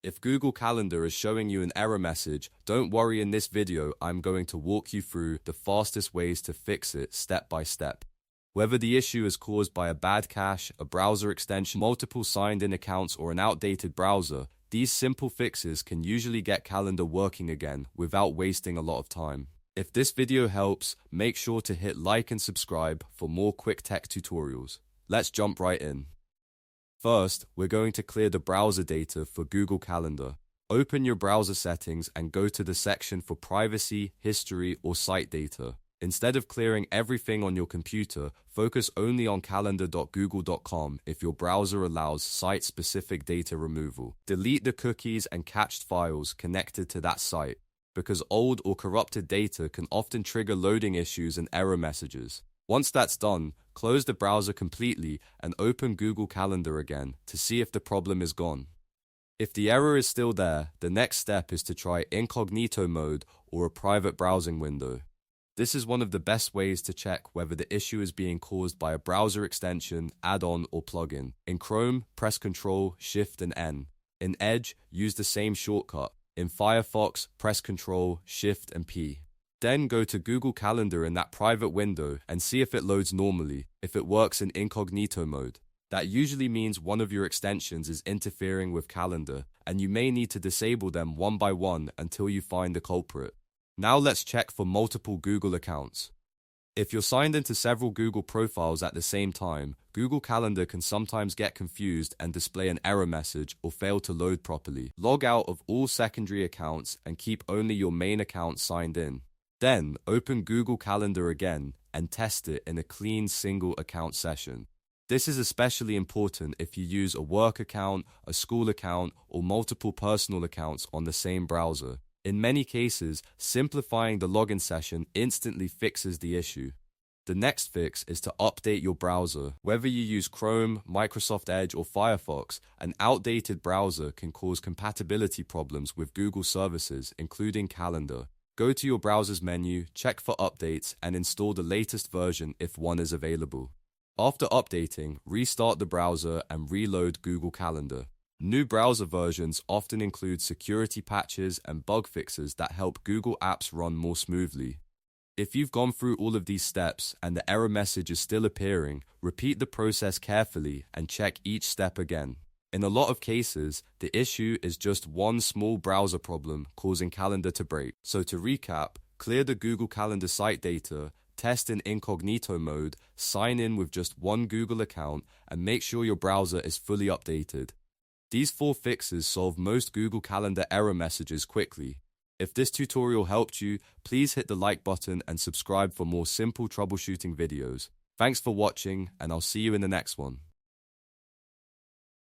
If Google Calendar is showing you an error message, don't worry. In this video, I'm going to walk you through the fastest ways to fix it step by step. Whether the issue is caused by a bad cache, a browser extension, multiple signed-in accounts, or an outdated browser, these simple fixes can usually get Calendar working again without wasting a lot of time. If this video helps, make sure to hit like and subscribe for more quick tech tutorials. Let's jump right in. First, we're going to clear the browser data for Google Calendar. Open your browser settings and go to the section for privacy, history, or site data. Instead of clearing everything on your computer, focus only on calendar.google.com if your browser allows site-specific data removal. Delete the cookies and cached files connected to that site, because old or corrupted data can often trigger loading issues and error messages. Once that's done, close the browser completely and open Google Calendar again to see if the problem is gone. If the error is still there, the next step is to try Incognito Mode or a private browsing window. This is one of the best ways to check whether the issue is being caused by a browser extension, add-on, or plugin. In Chrome, press Ctrl, Shift, and N. In Edge, use the same shortcut. In Firefox, press Ctrl, Shift, and P. Then go to Google Calendar in that private window and see if it loads normally, if it works in Incognito Mode. That usually means one of your extensions is interfering with Calendar, and you may need to disable them one by one until you find the culprit. Now let's check for multiple Google accounts. If you're signed into several Google profiles at the same time, Google Calendar can sometimes get confused and display an error message or fail to load properly. Log out of all secondary accounts and keep only your main account signed in. Then, open Google Calendar again and test it in a clean single account session. This is especially important if you use a work account, a school account, or multiple personal accounts on the same browser. In many cases, simplifying the login session instantly fixes the issue. The next fix is to update your browser. Whether you use Chrome, Microsoft Edge, or Firefox, an outdated browser can cause compatibility problems with Google services, including Calendar. Go to your browser's menu, check for updates, and install the latest version if one is available. After updating, restart the browser and reload Google Calendar. New browser versions often include security patches and bug fixes that help Google apps run more smoothly. If you've gone through all of these steps and the error message is still appearing, repeat the process carefully and check each step again. In a lot of cases, the issue is just one small browser problem causing Calendar to break. So to recap, clear the Google Calendar site data, test in Incognito Mode, sign in with just one Google account, and make sure your browser is fully updated. These 4 fixes solve most Google Calendar error messages quickly. If this tutorial helped you, please hit the like button and subscribe for more simple troubleshooting videos. Thanks for watching, and I'll see you in the next one.